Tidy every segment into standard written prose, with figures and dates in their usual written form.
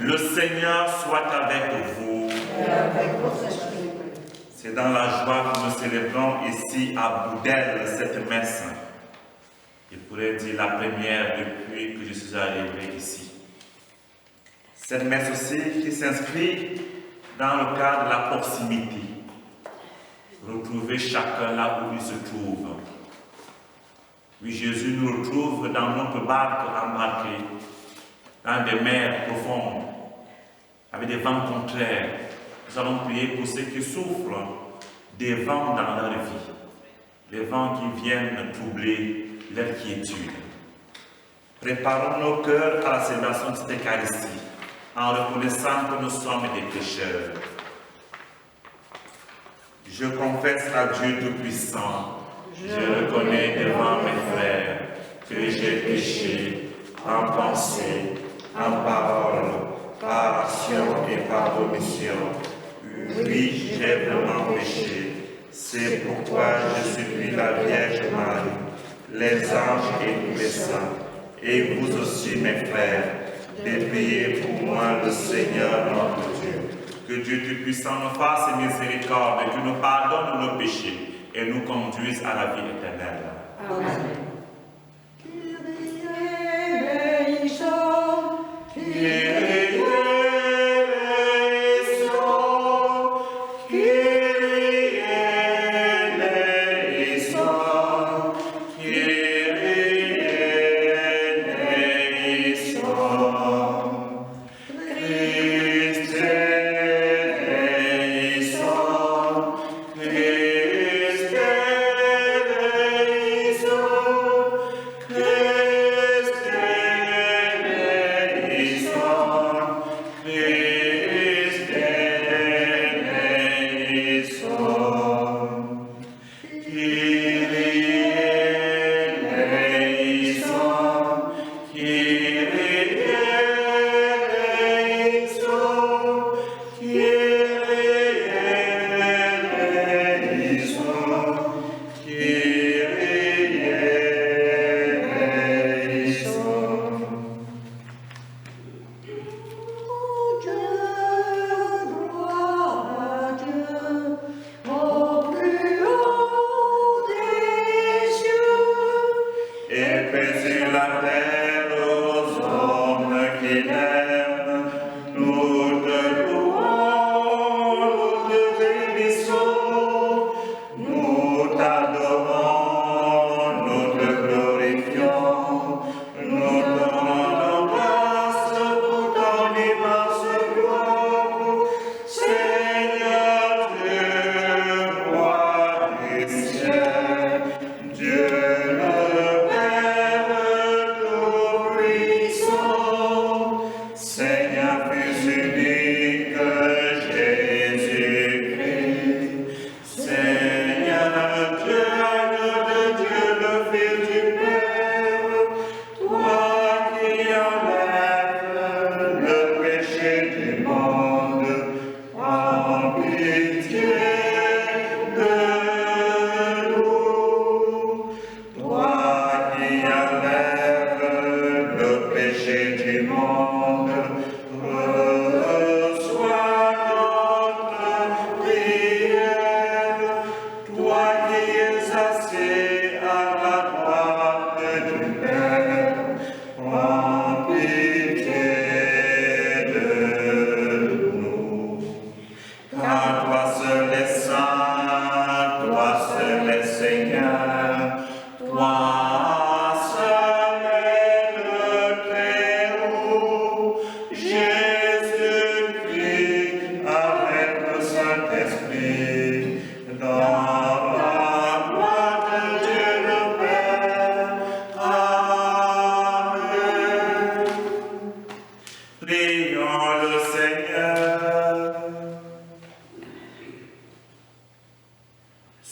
Le Seigneur soit avec vous. Et avec votre esprit. C'est dans la joie que nous célébrons ici à Boudel cette messe. Je pourrais dire la première depuis que je suis arrivé ici. Cette messe aussi qui s'inscrit dans le cadre de la proximité. Retrouver chacun là où il se trouve. Oui, Jésus nous retrouve dans notre barque embarquée, dans des mers profondes, avec des vents contraires. Nous allons prier pour ceux qui souffrent des vents dans leur vie, les vents qui viennent troubler leur quiétude. Préparons nos cœurs à la célébration de cette Eucharistie, en reconnaissant que nous sommes des pécheurs. Je confesse à Dieu Tout-Puissant, je reconnais devant mes frères que j'ai péché en pensée, en parole, par action et par omission. Oui, j'ai vraiment péché. C'est pourquoi je supplie la Vierge Marie, les anges et tous les saints, et vous aussi mes frères, de prier pour moi le Seigneur notre Dieu. Que Dieu Tout-Puissant nous fasse miséricorde, et qu'il nous pardonne nos péchés et nous conduise à la vie éternelle. Amen.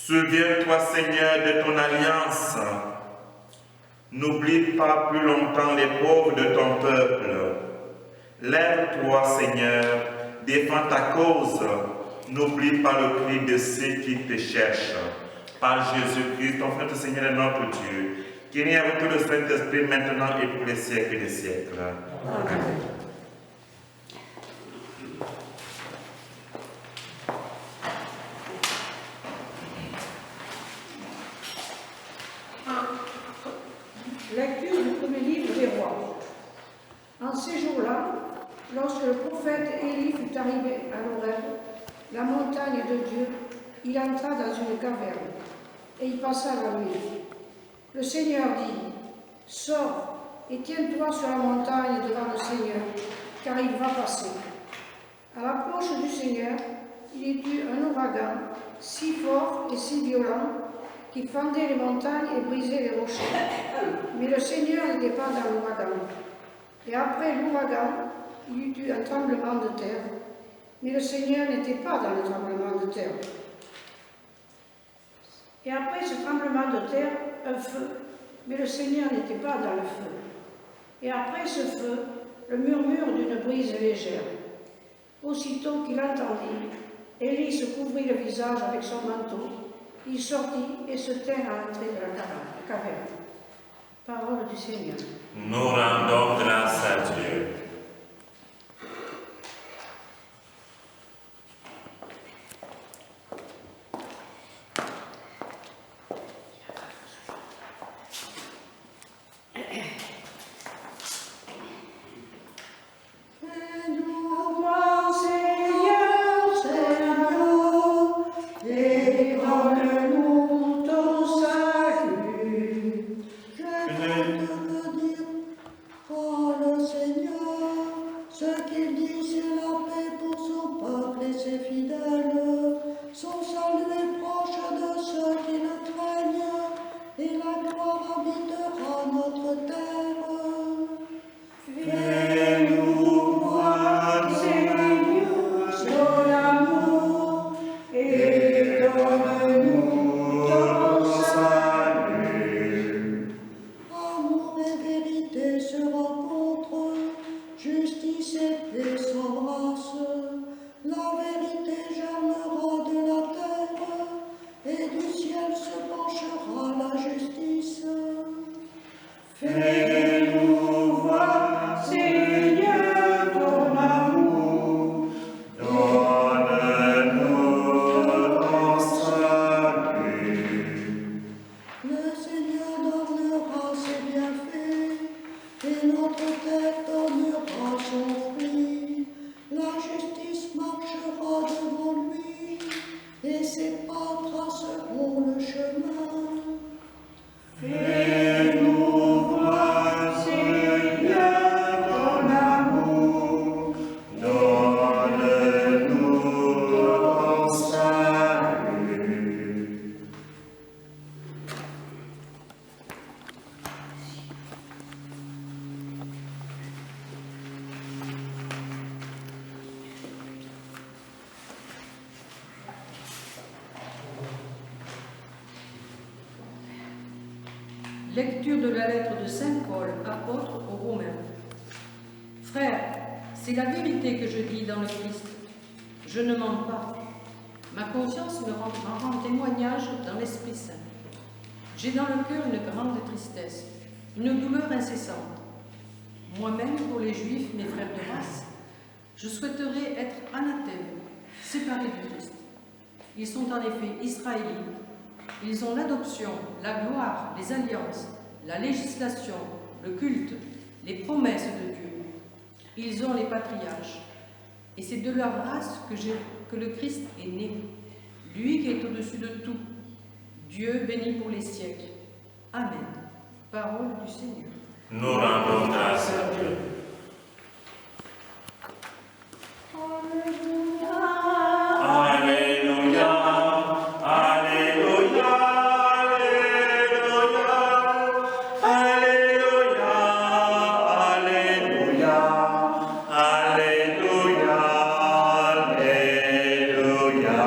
Souviens-toi, Seigneur, de ton alliance. N'oublie pas plus longtemps les pauvres de ton peuple. Lève-toi, Seigneur, défends ta cause. N'oublie pas le cri de ceux qui te cherchent. Par Jésus-Christ, ton frère, Seigneur et notre Dieu, qui règne avec tout le Saint-Esprit maintenant et pour les siècles des siècles. Amen. Lorsque le prophète Élie fut arrivé à l'Horeb, la montagne de Dieu, il entra dans une caverne et y passa la nuit. Le Seigneur dit, « Sors et tiens-toi sur la montagne devant le Seigneur, car il va passer. » À l'approche du Seigneur, il y eut un ouragan si fort et si violent qui fendait les montagnes et brisait les rochers. Mais le Seigneur n'était pas dans l'ouragan. Et après l'ouragan, il y eut un tremblement de terre. Mais le Seigneur n'était pas dans le tremblement de terre. Et après ce tremblement de terre, un feu. Mais le Seigneur n'était pas dans le feu. Et après ce feu, le murmure d'une brise légère. Aussitôt qu'il entendit, Élie se couvrit le visage avec son manteau. Il sortit et se tint à l'entrée de la caverne. Parole du Seigneur. Nous rendons grâce à Dieu. Lecture de la lettre de Saint Paul, apôtre aux Romains. Frères, c'est la vérité que je dis dans le Christ. Je ne mens pas. Ma conscience m'en rend témoignage dans l'Esprit Saint. J'ai dans le cœur une grande tristesse, une douleur incessante. Moi-même, pour les Juifs, mes frères de race, je souhaiterais être anathème, séparé du Christ. Ils sont en effet israélites. Ils ont l'adoption, la gloire, les alliances, la législation, le culte, les promesses de Dieu. Ils ont les patriarches. Et c'est de leur race que le Christ est né, lui qui est au-dessus de tout. Dieu béni pour les siècles. Amen. Parole du Seigneur. Nous rendons grâce à Dieu. Alléluia, Alléluia, Alléluia, Alléluia, Alléluia, Alléluia, Alléluia.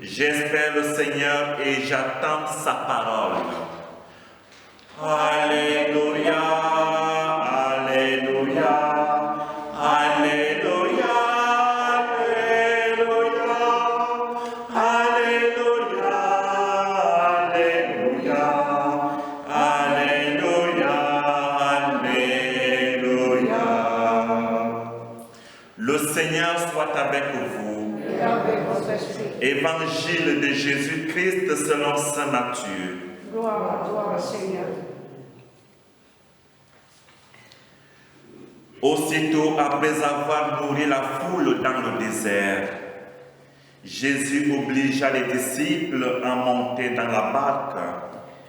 J'espère le Seigneur et j'attends sa parole. Alléluia, Alléluia, Alléluia, Alléluia, Alléluia, Alléluia, Alléluia, Alléluia. Le Seigneur soit avec vous. Et avec votre esprit. Évangile de Jésus-Christ selon sa nature. Gloire à toi, Seigneur. Aussitôt, après avoir nourri la foule dans le désert, Jésus obligea les disciples à monter dans la barque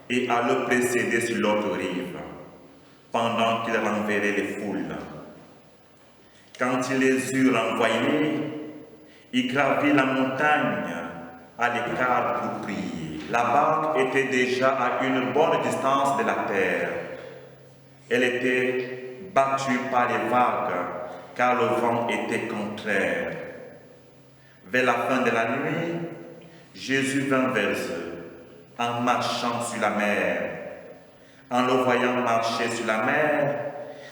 et à le précéder sur l'autre rive, pendant qu'il renverrait les foules. Quand il les eut renvoyés, il gravit la montagne à l'écart pour prier. La barque était déjà à une bonne distance de la terre. Elle était battue par les vagues, car le vent était contraire. Vers la fin de la nuit, Jésus vint vers eux, en marchant sur la mer. En le voyant marcher sur la mer,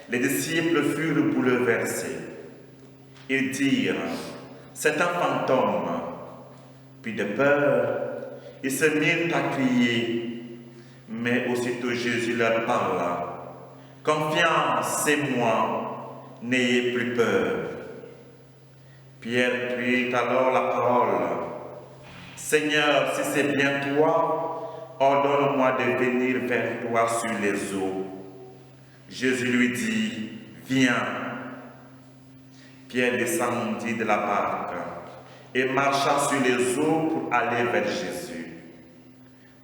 les disciples furent bouleversés. Ils dirent, « C'est un fantôme ». Puis de peur, ils se mirent à crier. Mais aussitôt Jésus leur parla, « Confiance, c'est moi, n'ayez plus peur ». Pierre prit alors la parole, « Seigneur, si c'est bien toi, ordonne-moi de venir vers toi sur les eaux. » Jésus lui dit, « Viens ». Pierre descendit de la barque et marcha sur les eaux pour aller vers Jésus.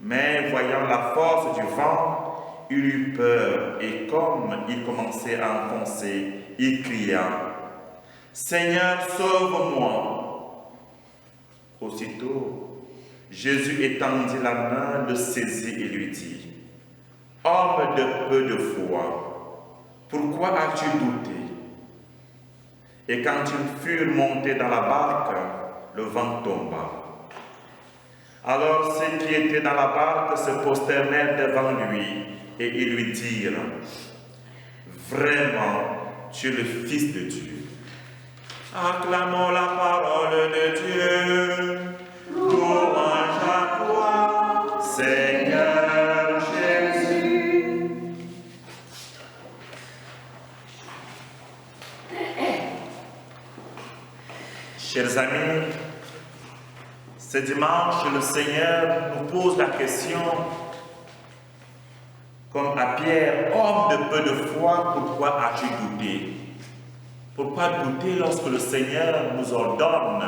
Mais voyant la force du vent, il eut peur et comme il commençait à enfoncer, il cria, « Seigneur, sauve-moi !» Aussitôt, Jésus étendit la main, le saisit et lui dit, « Homme de peu de foi, pourquoi as-tu douté ?» Et quand ils furent montés dans la barque, le vent tomba. Alors ceux qui étaient dans la barque se prosternèrent devant lui et ils lui dirent, « Vraiment, tu es le Fils de Dieu. » Acclamons la parole de Dieu. Louange à toi, Seigneur Jésus. Chers amis, ce dimanche, le Seigneur nous pose la question, comme à Pierre, « Homme de peu de foi, pourquoi as-tu douté ?» Pourquoi douter lorsque le Seigneur nous ordonne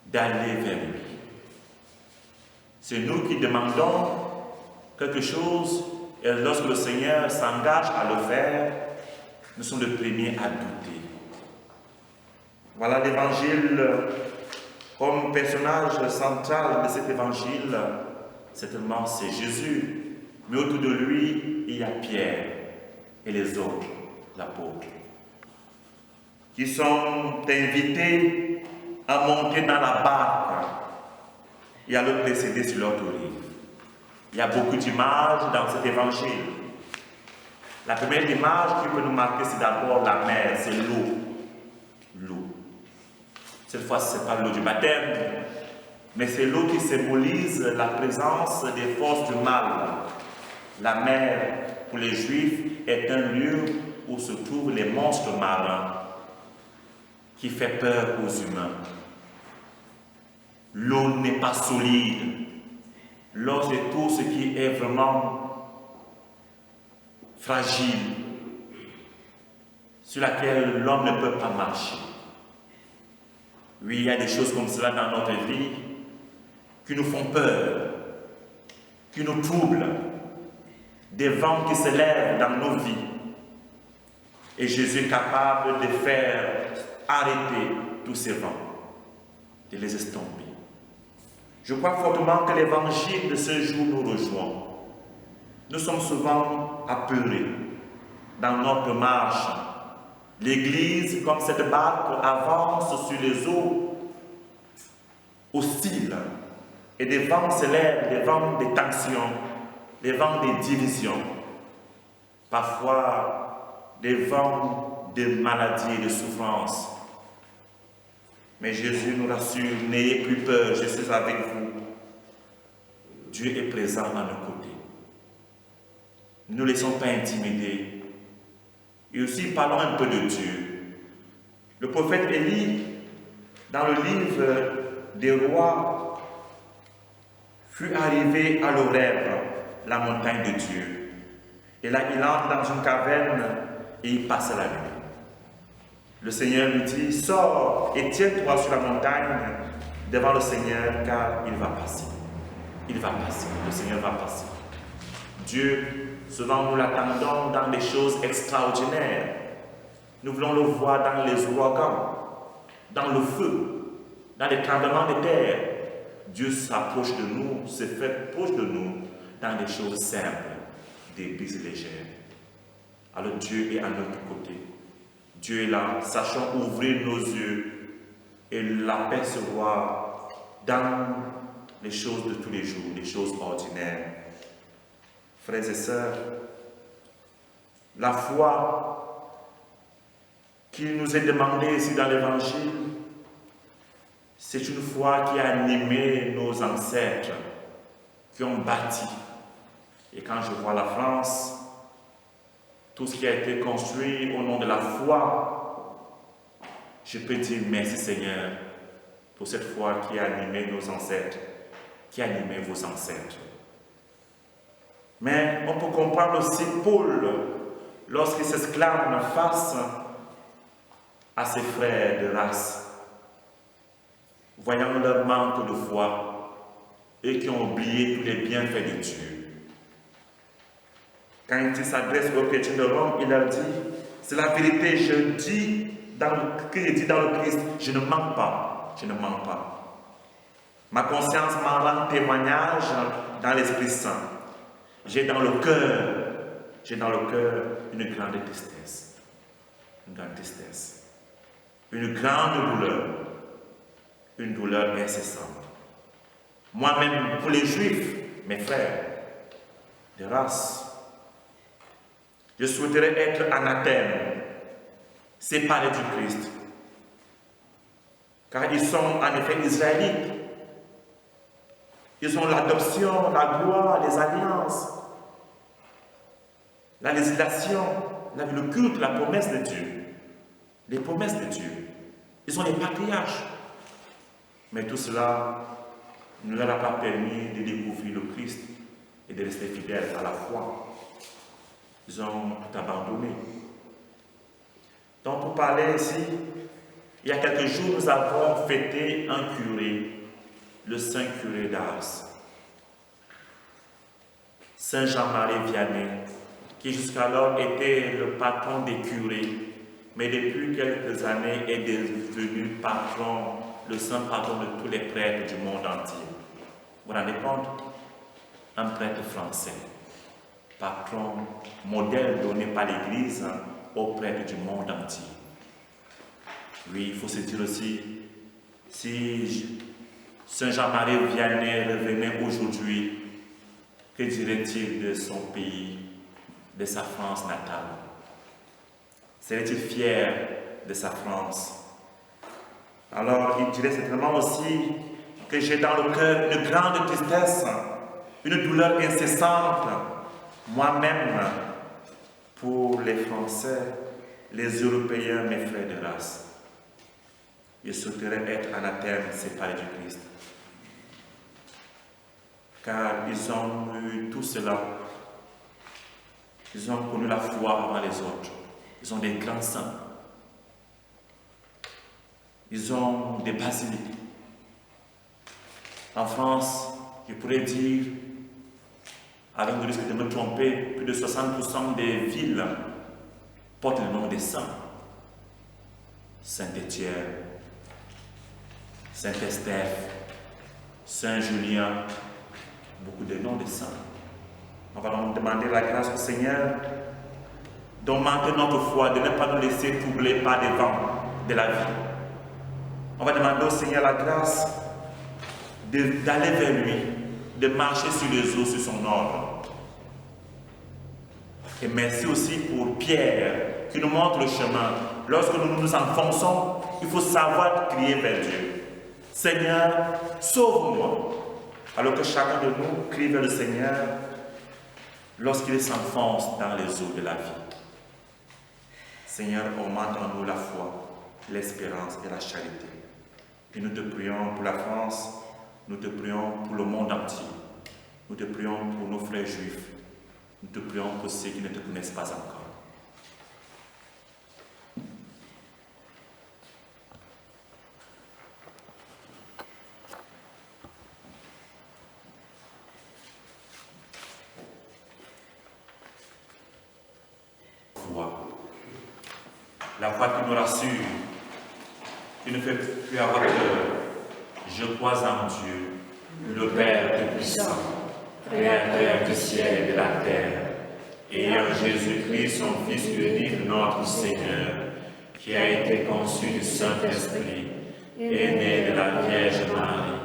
d'aller vers lui? C'est nous qui demandons quelque chose et lorsque le Seigneur s'engage à le faire, nous sommes les premiers à douter. Voilà l'évangile comme personnage central de cet évangile. Certainement c'est Jésus, mais autour de lui il y a Pierre et les autres apôtres qui sont invités à monter dans la barque et à le précéder sur l'autre rive. Il y a beaucoup d'images dans cet évangile. La première image qui peut nous marquer, c'est d'abord la mer, c'est l'eau. L'eau. Cette fois, ce n'est pas l'eau du baptême, mais c'est l'eau qui symbolise la présence des forces du mal. La mer, pour les Juifs, est un lieu où se trouvent les monstres marins qui fait peur aux humains. L'eau n'est pas solide. L'eau, c'est tout ce qui est vraiment fragile, sur laquelle l'homme ne peut pas marcher. Oui, il y a des choses comme cela dans notre vie qui nous font peur, qui nous troublent, des vents qui se lèvent dans nos vies. Et Jésus est capable de faire arrêter tous ces vents, de les estomper. Je crois fortement que l'évangile de ce jour nous rejoint. Nous sommes souvent apeurés dans notre marche. L'Église, comme cette barque, avance sur les eaux hostiles. Et des vents se lèvent, des vents de tension, des vents de division. Parfois, des vents de maladie et de souffrance. Mais Jésus nous rassure, n'ayez plus peur, je suis avec vous. Dieu est présent à nos côtés. Ne nous laissons pas intimider. Et aussi, parlons un peu de Dieu. Le prophète Élie, dans le livre des rois, fut arrivé à l'Horeb, la montagne de Dieu. Et là, il entre dans une caverne et il passait la nuit. Le Seigneur lui dit, sors et tiens-toi sur la montagne devant le Seigneur, car il va passer. Il va passer, le Seigneur va passer. Dieu, souvent nous l'attendons dans des choses extraordinaires. Nous voulons le voir dans les ouragans, dans le feu, dans les tremblements de terre. Dieu s'approche de nous, se fait proche de nous dans des choses simples, des brises légères. Alors Dieu est à notre côté. Dieu est là, sachant ouvrir nos yeux et l'apercevoir dans les choses de tous les jours, les choses ordinaires. Frères et sœurs, la foi qui nous est demandée ici dans l'Évangile, c'est une foi qui a animé nos ancêtres, qui ont bâti. Et quand je vois la France, tout ce qui a été construit au nom de la foi, je peux dire merci Seigneur pour cette foi qui a animé nos ancêtres, qui a animé vos ancêtres. Mais on peut comprendre aussi Paul lorsqu'il s'exclame face à ses frères de race, voyant leur manque de foi et qui ont oublié tous les bienfaits de Dieu. Quand il s'adresse aux chrétiens de Rome, il leur dit, c'est la vérité, je dis dans le Christ, je ne mens pas, je ne mens pas. Ma conscience m'en rend témoignage dans l'Esprit Saint. J'ai dans le cœur une grande tristesse, une grande douleur, une douleur incessante. Moi-même, pour les Juifs, mes frères de race, je souhaiterais être anathème, séparé du Christ, car ils sont en effet israélites. Ils ont l'adoption, la gloire, les alliances, la législation, le culte, la promesse de Dieu. Les promesses de Dieu. Ils sont les patriarches. Mais tout cela ne leur a pas permis de découvrir le Christ et de rester fidèles à la foi. Ils ont tout abandonné. Donc pour parler ici, il y a quelques jours, nous avons fêté un curé, le Saint curé d'Ars, Saint Jean-Marie Vianney, qui jusqu'alors était le patron des curés, mais depuis quelques années est devenu patron, le saint patron de tous les prêtres du monde entier. Vous vous rendez compte? Un prêtre français, patron, modèle donné par l'Église aux prêtres du monde entier. Oui, il faut se dire aussi, si Saint Jean-Marie Vianney revenait aujourd'hui, que dirait-il de son pays, de sa France natale? Serait-il fier de sa France? Alors, il dirait certainement aussi que j'ai dans le cœur une grande tristesse, une douleur incessante, moi-même, pour les Français, les Européens, mes frères de race. Je souhaiterais être anathème, séparé du Christ. Car ils ont eu tout cela. Ils ont connu la foi avant les autres. Ils ont des grands saints. Ils ont des basiliques. En France, je pourrais dire, avec le risque de me tromper, plus de 60% des villes portent le nom des saints. Saint-Étienne, Saint-Estèphe, Saint-Julien, beaucoup de noms de saints. On va donc demander la grâce au Seigneur d'augmenter notre foi, de ne pas nous laisser troubler par des vents de la vie. On va demander au Seigneur la grâce d'aller vers lui, de marcher sur les eaux, sur son ordre. Et merci aussi pour Pierre qui nous montre le chemin. Lorsque nous nous enfonçons, il faut savoir crier vers Dieu. Seigneur, sauve-moi. Alors que chacun de nous crie vers le Seigneur lorsqu'il s'enfonce dans les eaux de la vie. Seigneur, augmente en nous la foi, l'espérance et la charité. Et nous te prions pour la France, nous te prions pour le monde entier. Nous te prions pour nos frères juifs. Nous te prions pour ceux qui ne te connaissent pas encore. la foi qui nous rassure, qui ne fait plus avoir peur. Je crois en Dieu, le Père Tout-Puissant, Créateur du ciel et de la terre, et en Jésus-Christ, son Fils unique, notre Seigneur, qui a été conçu du Saint-Esprit, est né de la Vierge Marie,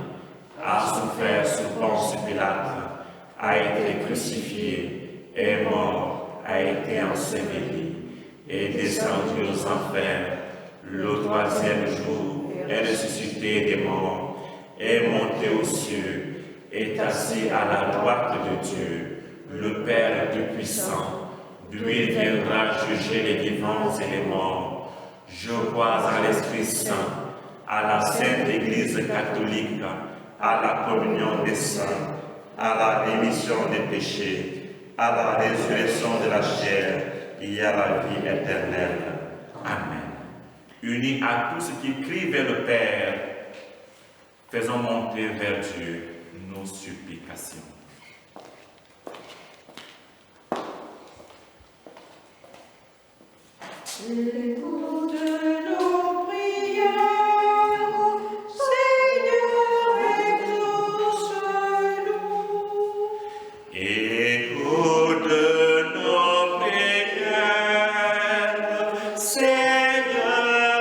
a souffert sous Ponce Pilate, a été crucifié, est mort, a été enseveli, est descendu aux enfers, le troisième jour est ressuscité des morts, est monté aux cieux, est assis à la droite de Dieu, le Père Tout-Puissant. Lui viendra juger les vivants et les morts. Je crois en l'Esprit Saint, à la Sainte Église catholique, à la communion des saints, à la rémission des péchés, à la résurrection de la chair et à la vie éternelle. Amen. Unis à tous ceux qui crient vers le Père, faisons monter vers Dieu nos supplications. Écoute nos prières, Seigneur, exauce-nous. Écoute nos prières, Seigneur,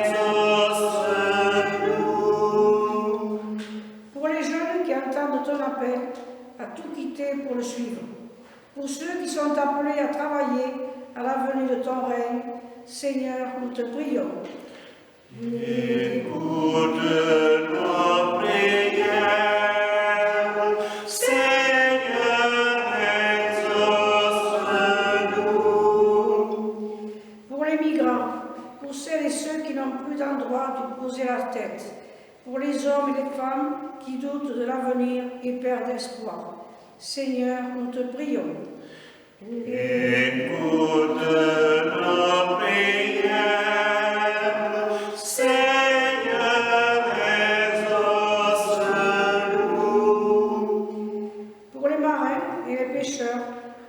exauce-nous. Pour les jeunes qui entendent ton appel à tout quitter pour le suivre, pour ceux qui sont appelés à travailler à la venue de ton règne, Seigneur, nous te prions. Écoute nos prières, Seigneur, exauce-nous. Pour les migrants, pour celles et ceux qui n'ont plus d'endroit où poser la tête, pour les hommes et les femmes qui doutent de l'avenir et perdent espoir, Seigneur, nous te prions. Écoute nos prières, Seigneur, exauce-nous. Pour les marins et les pêcheurs,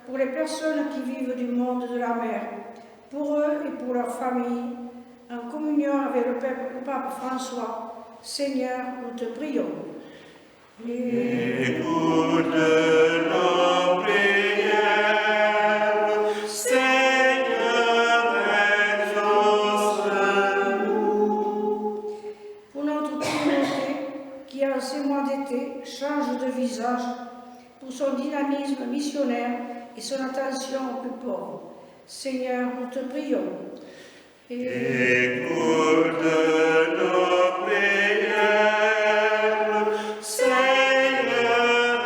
pour les personnes qui vivent du monde de la mer, pour eux et pour leurs familles, en communion avec le pape François, Seigneur, nous te prions. Écoute nos prières, Seigneur, exauce-nous. Pour notre communauté qui, en ces mois d'été, change de visage, pour son dynamisme missionnaire et son attention aux plus pauvres, Seigneur, nous te prions. Écoute nos prières, Seigneur,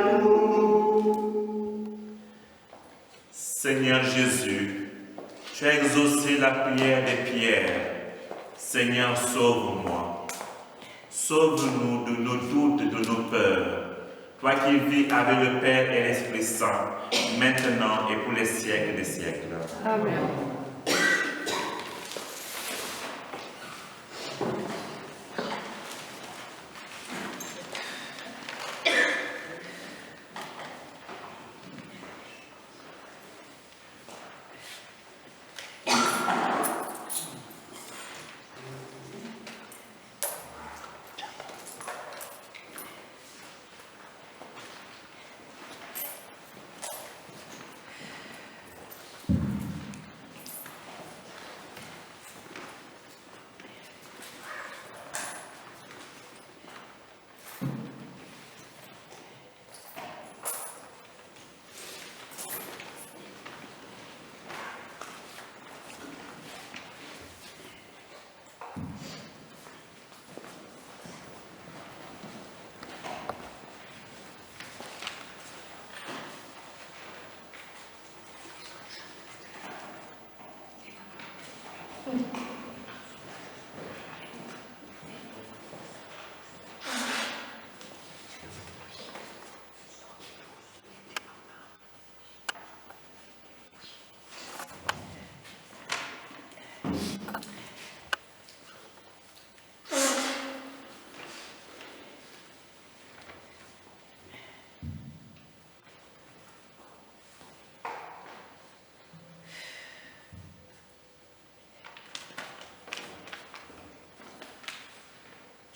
exauce-nous. Seigneur Jésus, tu as exaucé la prière des pierres. Seigneur, sauve-moi. Sauve-nous de nos doutes et de nos peurs. Toi qui vis avec le Père et l'Esprit Saint, maintenant et pour les siècles des siècles. Amen.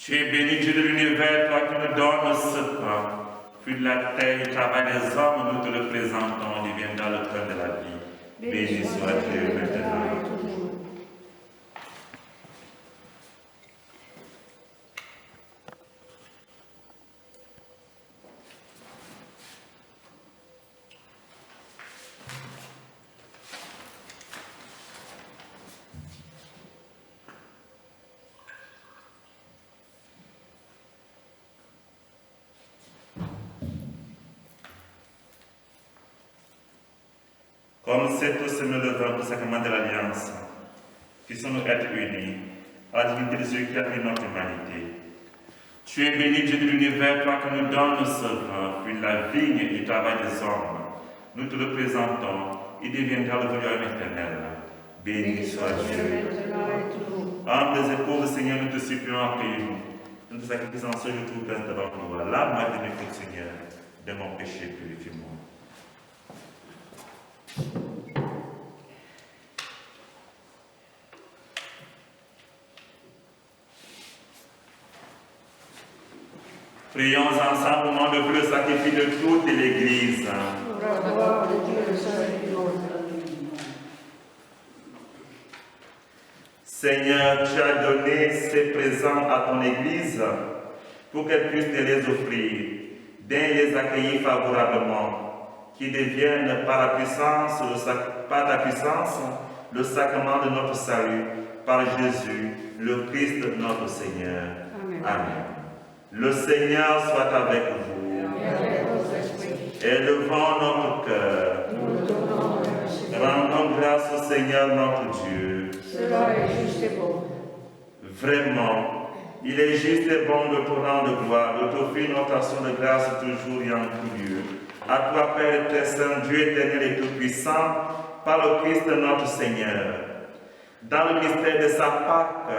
Tu es béni, Dieu de l'univers, toi qui nous donnes ce pain. Fruit de la terre et travail des hommes, nous te le présentons, il deviendra le pain de la vie. Béni soit Dieu maintenant. et toujours. Comme c'est au Seigneur le vent, le sacrement de l'Alliance, qui sont nos êtres unis, à la divinité de celui qui a créé notre humanité. Tu es béni, Dieu de l'univers, toi qui nous donnes ce vin, puis la vigne et le travail des hommes. Nous te le présentons, il deviendra le royaume éternel. Béni soit Dieu. Maintenant et toujours. Humbles et pauvres, Seigneur, nous te supplions, accueille-nous. Nous te sacrifions ce jour tout plein devant toi. Lave-moi de mes fautes, Seigneur, de mon péché, purifie-moi. Prions ensemble au nom de le sacrifice de toute l'Église. Pour la gloire de Dieu, le salut du monde. Seigneur, tu as donné ces présents à ton Église pour qu'elle puisse te les offrir, daigne les accueillir favorablement, qui deviennent par ta puissance le sacrement de notre salut, par Jésus, le Christ notre Seigneur. Amen. Amen. Le Seigneur soit avec vous. Et avec votre esprit, Élevons notre cœur. nous le donnons à Seigneur. Rendons grâce au Seigneur notre Dieu. Cela est juste et bon. Vraiment, il est juste et bon de te rendre gloire, de t'offrir notre action de grâce toujours et en tout lieu. À toi, Père très saint, Dieu éternel et tout-puissant, par le Christ notre Seigneur. Dans le mystère de sa Pâque,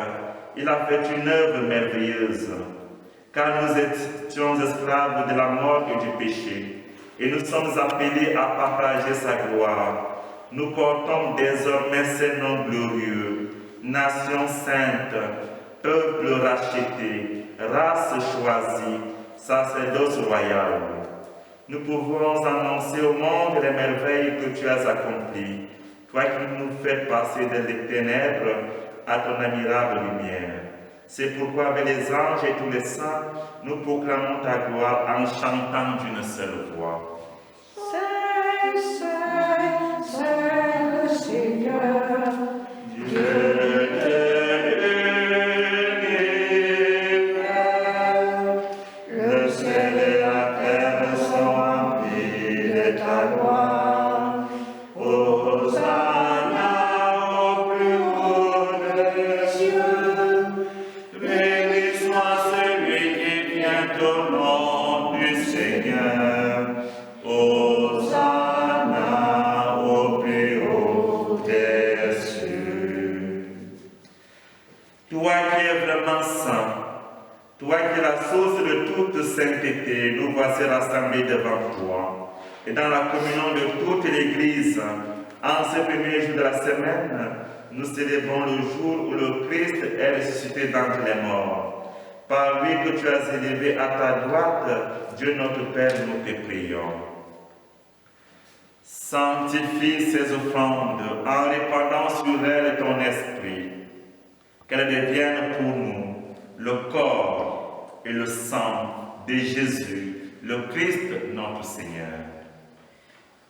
il a fait une œuvre merveilleuse, car nous étions esclaves de la mort et du péché, et nous sommes appelés à partager sa gloire. Nous portons désormais ces noms glorieux, nation sainte, peuple racheté, race choisie, sacerdoce royal. Nous pouvons annoncer au monde les merveilles que tu as accomplies, toi qui nous fais passer des ténèbres à ton admirable lumière. C'est pourquoi avec les anges et tous les saints, nous proclamons ta gloire en chantant d'une seule voix. C'est le Seigneur, Dieu de l'univers, le ciel et la terre sont remplis de ta gloire. Hosanna au plus haut des cieux. Béni soit celui qui vient au nom du Seigneur. Hosanna au plus haut des cieux. Toi qui es vraiment saint, toi qui es la source de toute sainteté, nous voici rassemblés devant toi. Et dans la communion de toute l'Église, en ce premier jour de la semaine, nous célébrons le jour où le Christ est ressuscité d'entre les morts. Par lui que tu as élevé à ta droite, Dieu notre Père, nous te prions. Sanctifie ces offrandes en répandant sur elles ton esprit, qu'elles deviennent pour nous le corps et le sang de Jésus, le Christ notre Seigneur.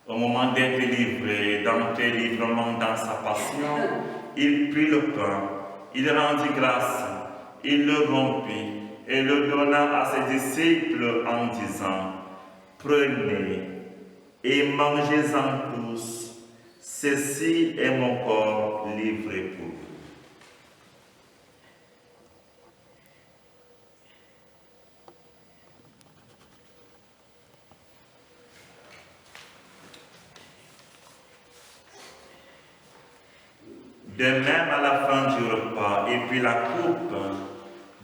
Au moment d'être livré, dans tes livrements, dans sa passion, il prit le pain, il rendit grâce, il le rompit et le donna à ses disciples en disant, prenez et mangez-en tous, ceci est mon corps livré pour vous. De même, à la fin du repas, et puis la coupe,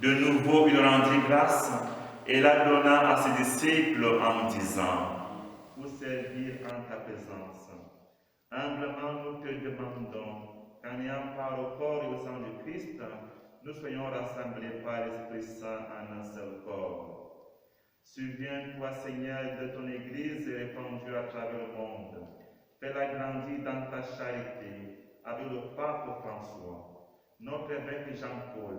de nouveau il rendit grâce et la donna à ses disciples en disant, pour servir en ta présence. Humblement nous te demandons, qu'en ayant part au corps et au sang de Christ, nous soyons rassemblés par l'Esprit Saint en un seul corps. Souviens-toi, Seigneur, de ton Église répandue à travers le monde. Fais-la grandir dans ta charité avec le pape François, notre évêque Jean-Paul,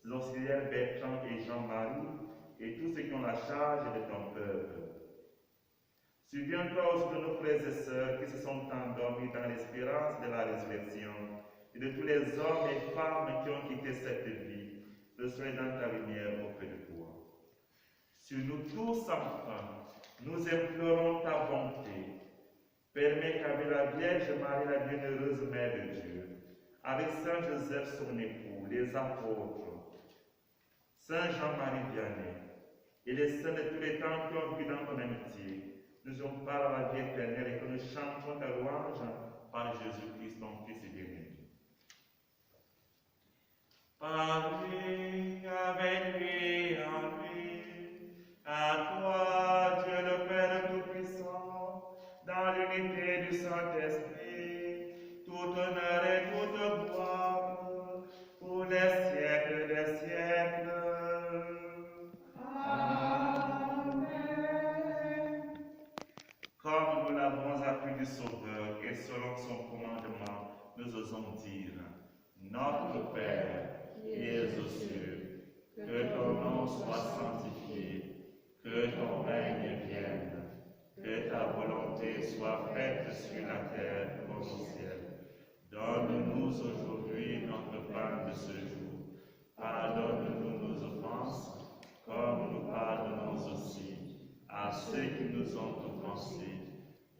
l'auxiliaire Bertrand et Jean-Marie, et tous ceux qui ont la charge de ton peuple. Souviens-toi aussi de nos frères et sœurs qui se sont endormis dans l'espérance de la résurrection, et de tous les hommes et femmes qui ont quitté cette vie, reçois dans ta lumière auprès de toi. Sur nous tous enfin, nous implorons ta bonté. Permets qu'avec la Vierge Marie, la bienheureuse Mère de Dieu, avec Saint Joseph son époux, les apôtres, Saint Jean-Marie Vianney, et les saints de tous les temps qui ont vécu dans ton amitié, nous ayons part à la vie éternelle et que nous chantions ta louange par Jésus-Christ, ton Fils et bien-aimé. Par lui, avec lui, en lui, à toi, Dieu le Père Tout-Puissant, dans l'unité du Saint-Esprit, tout honneur et toute gloire, pour les siècles des siècles. Amen. Comme nous l'avons appris du Sauveur et selon son commandement, nous osons dire, Notre Père, qui es aux cieux, que ton nom soit sanctifié, que ton règne vienne, que ta volonté soit faite sur la terre comme au ciel. Donne-nous aujourd'hui notre pain de ce jour. Pardonne-nous nos offenses, comme nous pardonnons aussi à ceux qui nous ont offensés.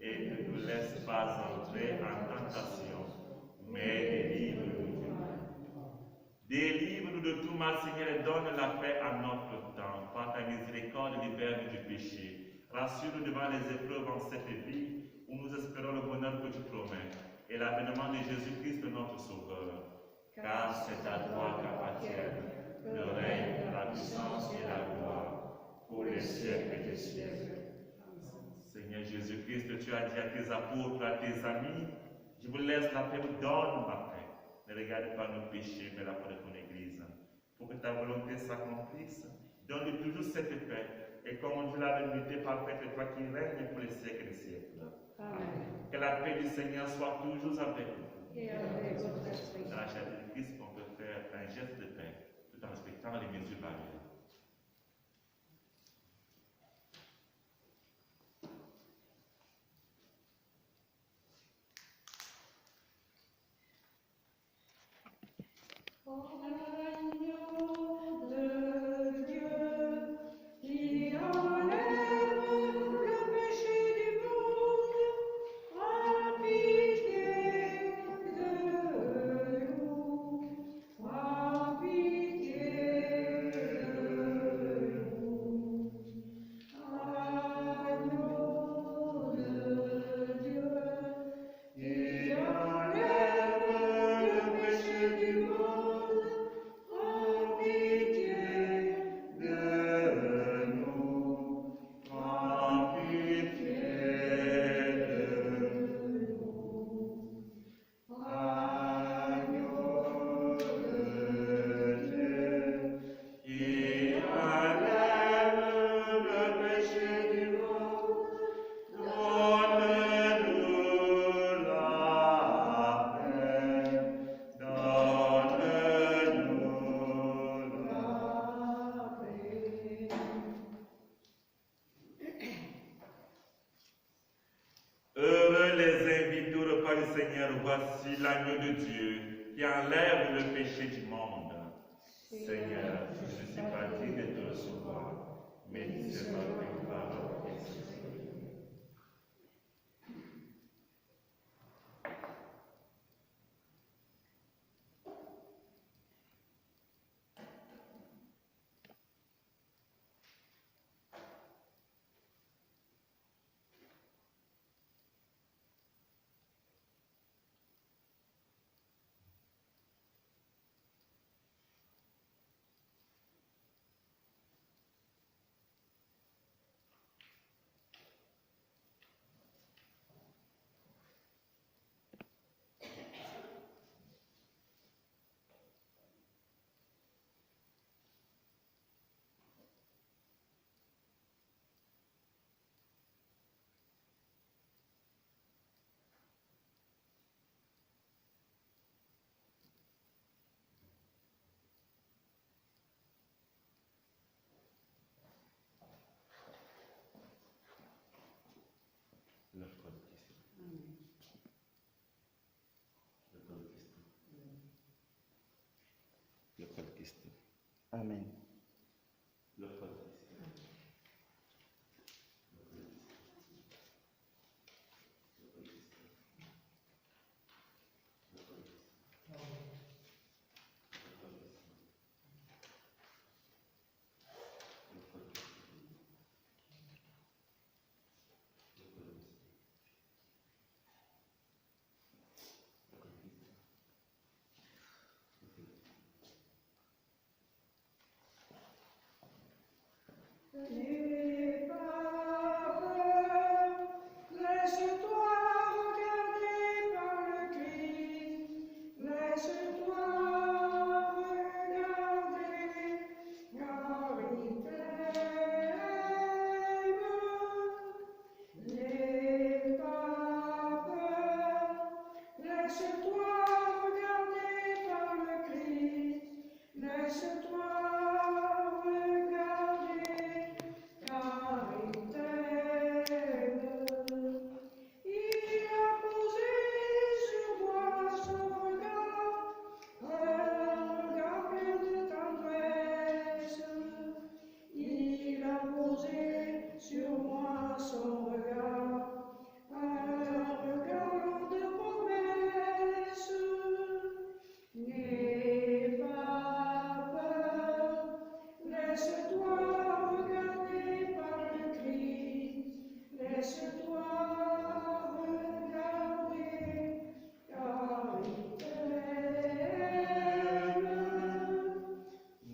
Et ne nous laisse pas entrer en tentation, mais délivre-nous du mal. Délivre-nous de tout mal, Seigneur, et donne la paix à notre temps. Par ta miséricorde, libère-nous du péché. Rassure-nous devant les épreuves en cette vie, où nous espérons le bonheur que tu promets, et l'avènement de Jésus-Christ, notre Sauveur. Car c'est à toi qu'appartiennent le règne, la puissance et la gloire, pour les siècles des siècles. Seigneur Jésus-Christ, tu as dit à tes apôtres, à tes amis, je vous laisse la paix, vous donne ma paix. Ne regarde pas nos péchés, mais la paix de ton Église. Pour que ta volonté s'accomplisse, donne-lui toujours cette paix. Et comme Dieu la vérité parfaite, toi qui règnes pour les siècles des siècles. Amen. Que la paix du Seigneur soit toujours avec nous. Et avec votre esprit. Dans la chair de Christ, on peut faire un geste de paix, tout en respectant les mesures barrières. Agneau de Dieu, qui enlève le péché du monde, a pitié de nous, a pitié de nous. Agneau de Dieu, qui enlève le péché du monde, a pitié de nous, a pitié de nous. Agneau de Dieu, qui enlève le péché du monde, donne-nous la paix, donne-nous la paix. Heureux les invités au repas du Seigneur, voici l'agneau de Dieu qui enlève le péché du monde. Seigneur, je ne suis pas digne de te recevoir, mais dis seulement une parole et je serai guéri. Christ. Amen. Le corps de Christ. N'aie pas peur, laisse-toi regarder par le Christ, laisse-toi regarder, car il t'aime. N'aie pas peur, laisse-toi regarder par le Christ, laisse-toi regarder, car il t'aime. Il a posé sur toi son regard, un regard plein de tendresse. Il a posé sur moi son regard, un regard de promesse. N'aie pas peur, laisse-toi regarder par le Christ, laisse-toi regarder, car il t'aime.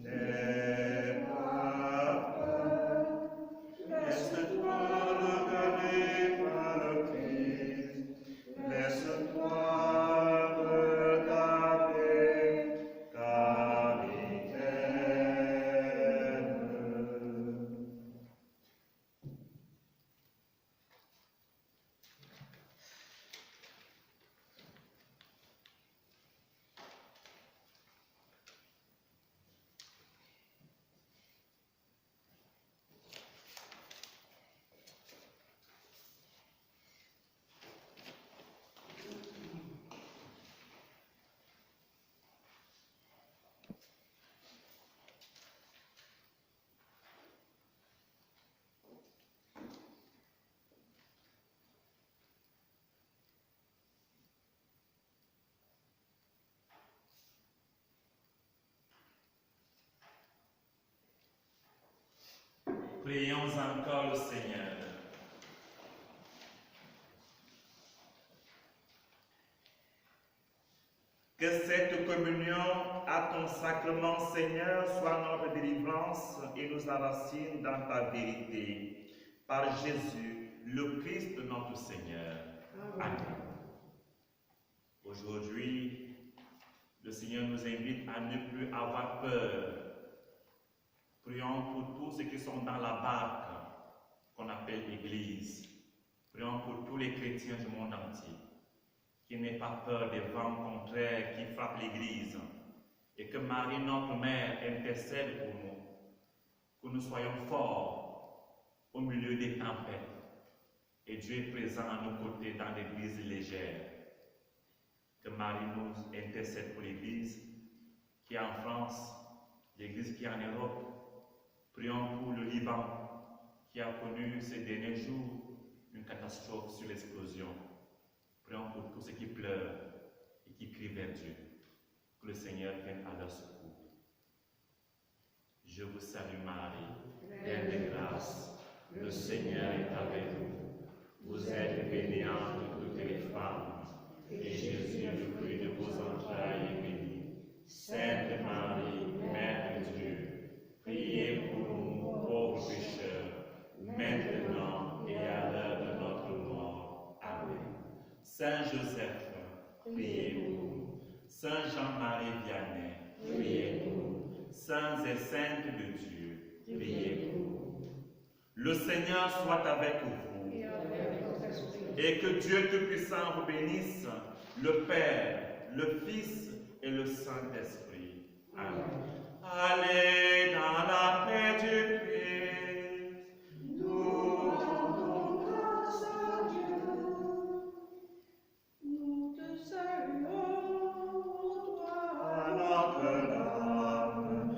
N'aie pas peur, laisse-toi regarder par le Christ, laisse-toi regarder, car il t'aime. Prions encore le Seigneur. Que cette communion à ton sacrement, Seigneur, soit notre délivrance et nous enracine dans ta vérité. Par Jésus, le Christ notre Seigneur. Amen. Aujourd'hui, le Seigneur nous invite à ne plus avoir peur. Prions pour tous ceux qui sont dans la barque qu'on appelle l'Église. Prions pour tous les chrétiens du monde entier qui n'aient pas peur des vents contraires qui frappent l'Église et que Marie, notre Mère, intercède pour nous, que nous soyons forts au milieu des tempêtes et Dieu est présent à nos côtés dans l'Église légère. Que Marie nous intercède pour l'Église qui est en France, l'Église qui est en Europe. Prions pour le Liban qui a connu ces derniers jours une catastrophe sur l'explosion. Prions pour tous ceux qui pleurent et qui crient vers Dieu. Que le Seigneur vienne à leur secours. Je vous salue Marie, pleine de grâce. Le Seigneur est avec vous. Vous êtes bénie entre toutes les femmes. Et Jésus, le fruit de vos entrailles, est béni. Sainte Marie, Mère de Dieu, priez pour nous, pauvres pécheurs, maintenant et à l'heure de notre mort. Amen. Saint Joseph, priez pour nous. Saint Jean-Marie Vianney, priez pour nous. Saints et saintes de Dieu, priez pour nous. Le Seigneur soit avec vous. Et que Dieu Tout-Puissant vous bénisse, le Père, le Fils et le Saint-Esprit. Amen. Allez dans la paix du Christ. Nous rendons grâce à Dieu. Nous te saluons, toi, à notre âme.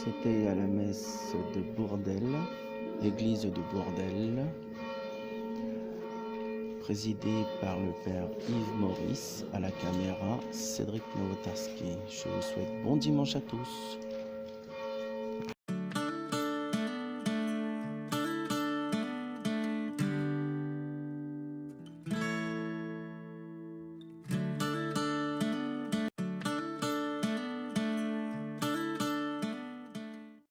C'était à la messe de Bourdelle, église de Bourdelle, présidée par le père Yves Maurice, à la caméra Cédric Nowotarski. Je vous souhaite bon dimanche à tous.